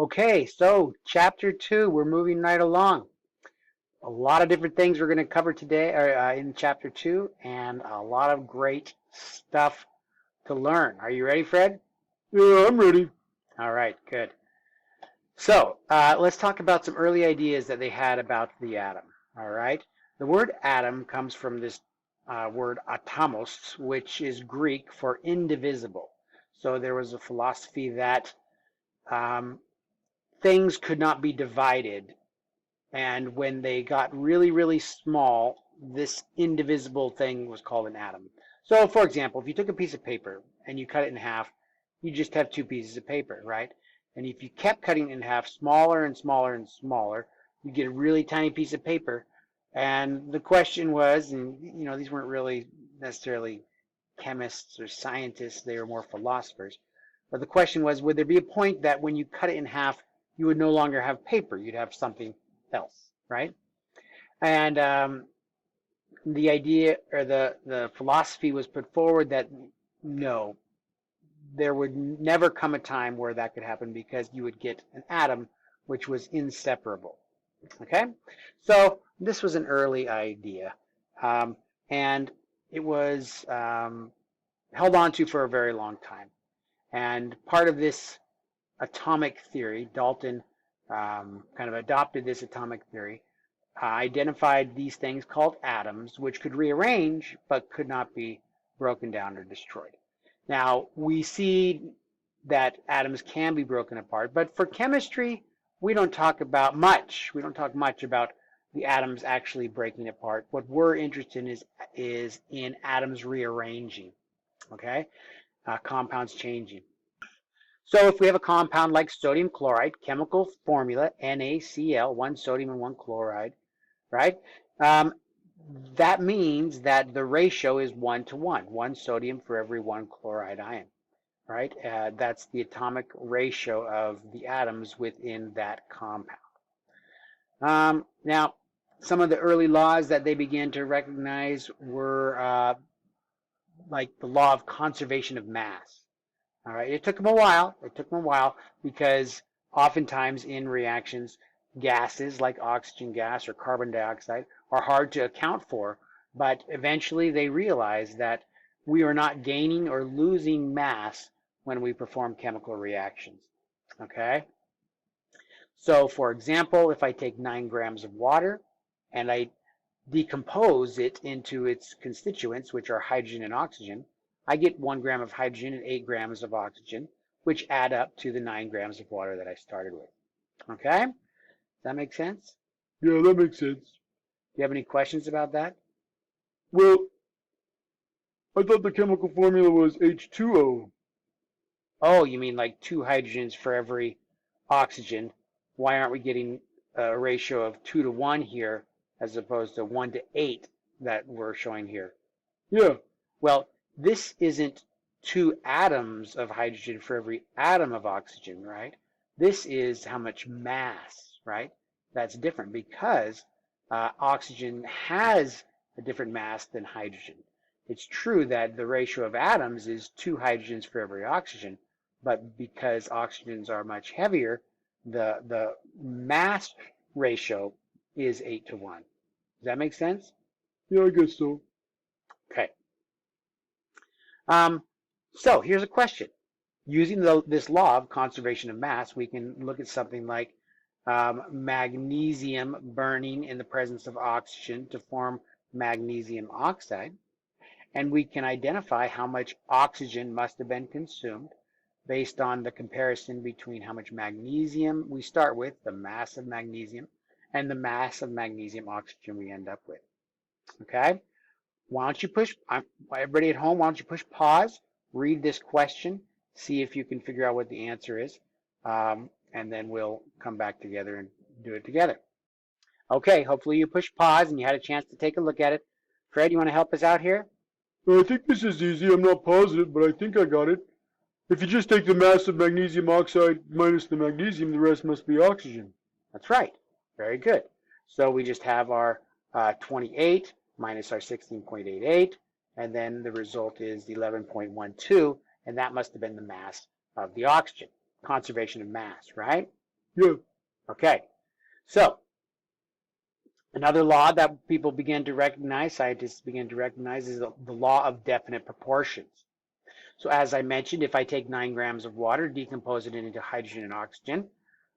Okay, so chapter 2, we're moving right along. A lot of different things we're going to cover today in chapter 2, and a lot of great stuff to learn. Are you ready, Fred? Yeah, I'm ready. All right, good. So let's talk about some early ideas that they had about the atom. All right. The word atom comes from this word atomos, which is Greek for indivisible. So there was a philosophy that um, things could not be divided. And when they got really, really small, this indivisible thing was called an atom. So, for example, if you took a piece of paper and you cut it in half, you just have two pieces of paper, right? And if you kept cutting it in half, smaller and smaller and smaller, you get a really tiny piece of paper. And the question was, and these weren't really necessarily chemists or scientists, they were more philosophers. But the question was, would there be a point that when you cut it in half, you would no longer have paper? You'd have something else, right? And the idea or the philosophy was put forward that no, there would never come a time where that could happen because you would get an atom which was inseparable. Okay, so this was an early idea, and it was held on to for a very long time. And part of this atomic theory, Dalton kind of adopted this atomic theory, identified these things called atoms, which could rearrange but could not be broken down or destroyed. Now, we see that atoms can be broken apart, but for chemistry, we don't talk about much. We don't talk much about the atoms actually breaking apart. What we're interested in is in atoms rearranging, okay? Compounds changing. So if we have a compound like sodium chloride, chemical formula NaCl, one sodium and one chloride, right? Um, that means that the ratio is 1 to 1, one sodium for every one chloride ion, right? That's the atomic ratio of the atoms within that compound. Now, some of the early laws that they began to recognize were like the law of conservation of mass. All right, it took them a while. It took them a while because oftentimes in reactions, gases like oxygen gas or carbon dioxide are hard to account for, but eventually they realized that we are not gaining or losing mass when we perform chemical reactions. Okay? So, for example, if I take 9 grams of water and I decompose it into its constituents, which are hydrogen and oxygen, I get 1 gram of hydrogen and 8 grams of oxygen, which add up to the 9 grams of water that I started with. Okay? Does that make sense? Yeah, that makes sense. Do you have any questions about that? Well, I thought the chemical formula was H2O. Oh, you mean like two hydrogens for every oxygen. Why aren't we getting a ratio of 2 to 1 here as opposed to 1 to 8 that we're showing here? Yeah, Well, this isn't two atoms of hydrogen for every atom of oxygen, right? This is how much mass, right? That's different because oxygen has a different mass than hydrogen. It's true that the ratio of atoms is two hydrogens for every oxygen, but because oxygens are much heavier, the mass ratio is 8 to 1. Does that make sense? yeah, I guess so. Okay. Um, so here's a question. Using this law of conservation of mass, we can look at something like magnesium burning in the presence of oxygen to form magnesium oxide. And we can identify how much oxygen must have been consumed based on the comparison between how much magnesium we start with, the mass of magnesium, and the mass of magnesium oxygen we end up with. Okay? Why don't you push, everybody at home, why don't you push pause, read this question, see if you can figure out what the answer is, and then we'll come back together and do it together. Okay, hopefully you pushed pause and you had a chance to take a look at it. Fred, you want to help us out here? I think this is easy. I'm not positive, but I think I got it. If you just take the mass of magnesium oxide minus the magnesium, the rest must be oxygen. That's right. Very good. So we just have our 28 minus our 16.88, and then the result is 11.12, and that must have been the mass of the oxygen. Conservation of mass, right? Yeah. Okay, so another law that people began to recognize, scientists began to recognize, is the law of definite proportions. So as I mentioned, if I take 9 grams of water, decompose it into hydrogen and oxygen,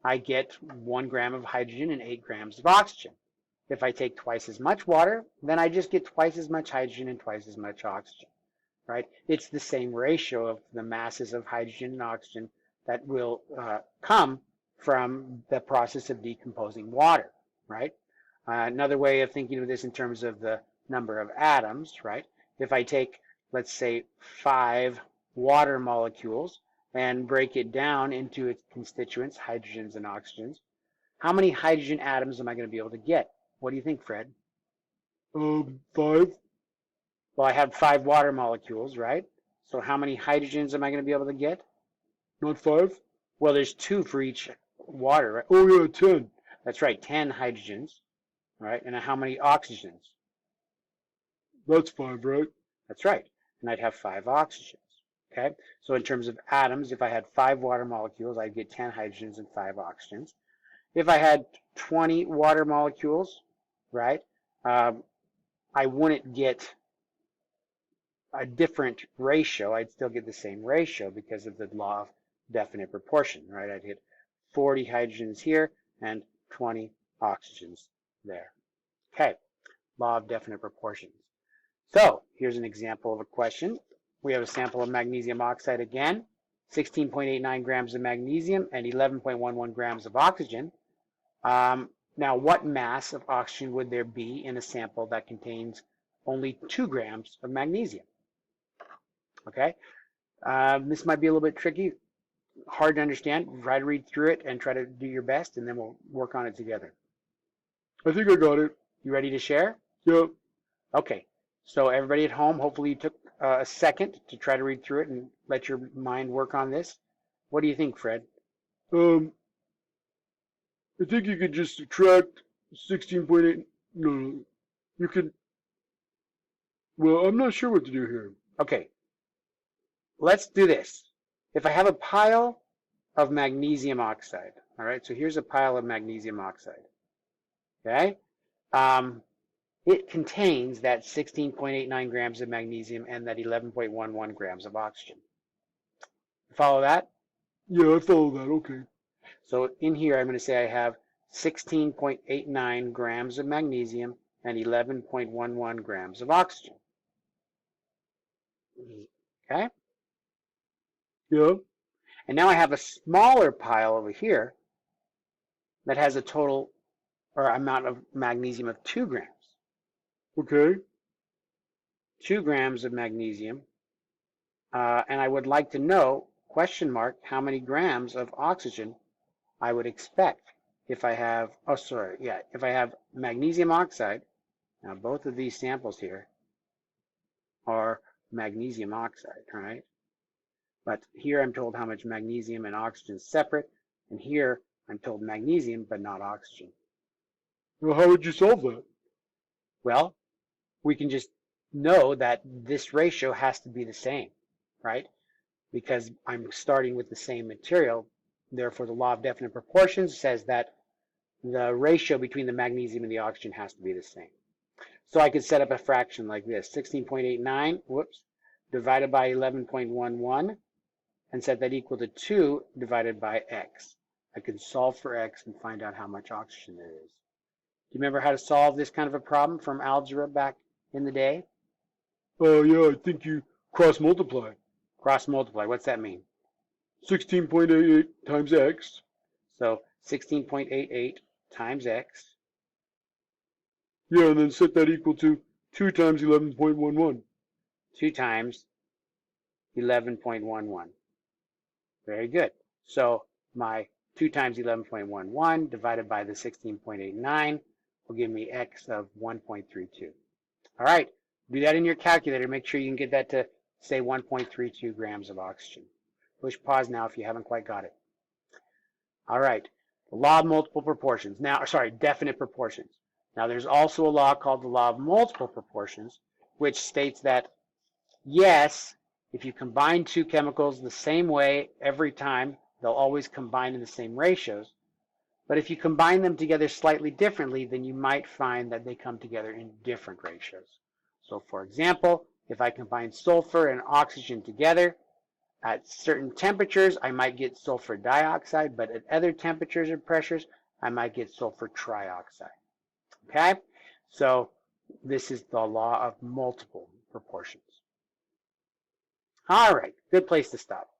I get 1 gram of hydrogen and 8 grams of oxygen. If I take twice as much water, then I just get twice as much hydrogen and twice as much oxygen, right? It's the same ratio of the masses of hydrogen and oxygen that will come from the process of decomposing water, right? Another way of thinking of this in terms of the number of atoms, right? If I take, let's say, 5 water molecules and break it down into its constituents, hydrogens and oxygens, how many hydrogen atoms am I going to be able to get? What do you think, Fred? 5. Well, I have 5 water molecules, right? So how many hydrogens am I going to be able to get? Not 5? Well, there's 2 for each water, right? Oh yeah, 10. That's right, 10 hydrogens, right? And how many oxygens? That's 5, right? That's right. And I'd have 5 oxygens. Okay? So in terms of atoms, if I had 5 water molecules, I'd get 10 hydrogens and 5 oxygens. If I had 20 water molecules, right, I wouldn't get a different ratio. I'd still get the same ratio because of the law of definite proportion, right? I'd get 40 hydrogens here and 20 oxygens there. Okay, law of definite proportions. So here's an example of a question. We have a sample of magnesium oxide again, 16.89 grams of magnesium and 11.11 grams of oxygen. Now, what mass of oxygen would there be in a sample that contains only 2 grams of magnesium? Okay, this might be a little bit tricky, hard to understand. Try to read through it and try to do your best, and then we'll work on it together. I think I got it. You ready to share? Yep. Okay, so everybody at home, hopefully you took a second to try to read through it and let your mind work on this. What do you think, Fred? I think you could just subtract 16.8. No, you could. Well, I'm not sure what to do here. Okay, let's do this. If I have a pile of magnesium oxide, all right, so here's a pile of magnesium oxide, okay? It contains that 16.89 grams of magnesium and that 11.11 grams of oxygen. Follow that? Yeah, I follow that. Okay. So in here, I'm going to say I have 16.89 grams of magnesium and 11.11 grams of oxygen. Okay? Yeah. And now I have a smaller pile over here that has a total or amount of magnesium of 2 grams. Okay. 2 grams of magnesium. And I would like to know, question mark, how many grams of oxygen I would expect if I have, if I have magnesium oxide. Now both of these samples here are magnesium oxide, right? But here I'm told how much magnesium and oxygen is separate, and here I'm told magnesium but not oxygen. Well, how would you solve that? Well, we can just know that this ratio has to be the same, right? Because I'm starting with the same material. Therefore, the law of definite proportions says that the ratio between the magnesium and the oxygen has to be the same. So I could set up a fraction like this, 16.89, divided by 11.11, and set that equal to 2 divided by x. I can solve for x and find out how much oxygen there is. Do you remember how to solve this kind of a problem from algebra back in the day? Yeah, I think you cross multiply. Cross multiply, what's that mean? 16.88 times x. So 16.88 times x. Yeah, and then set that equal to 2 times 11.11. 2 times 11.11. Very good. So my 2 times 11.11 divided by the 16.89 will give me x of 1.32. All right, do that in your calculator. Make sure you can get that to, say, 1.32 grams of oxygen. Push pause now if you haven't quite got it. All right, the law of multiple proportions. Now, definite proportions. Now, there's also a law called the law of multiple proportions, which states that, yes, if you combine 2 chemicals the same way every time, they'll always combine in the same ratios. But if you combine them together slightly differently, then you might find that they come together in different ratios. So for example, if I combine sulfur and oxygen together, at certain temperatures, I might get sulfur dioxide, but at other temperatures and pressures, I might get sulfur trioxide. Okay? So this is the law of multiple proportions. All right, good place to stop.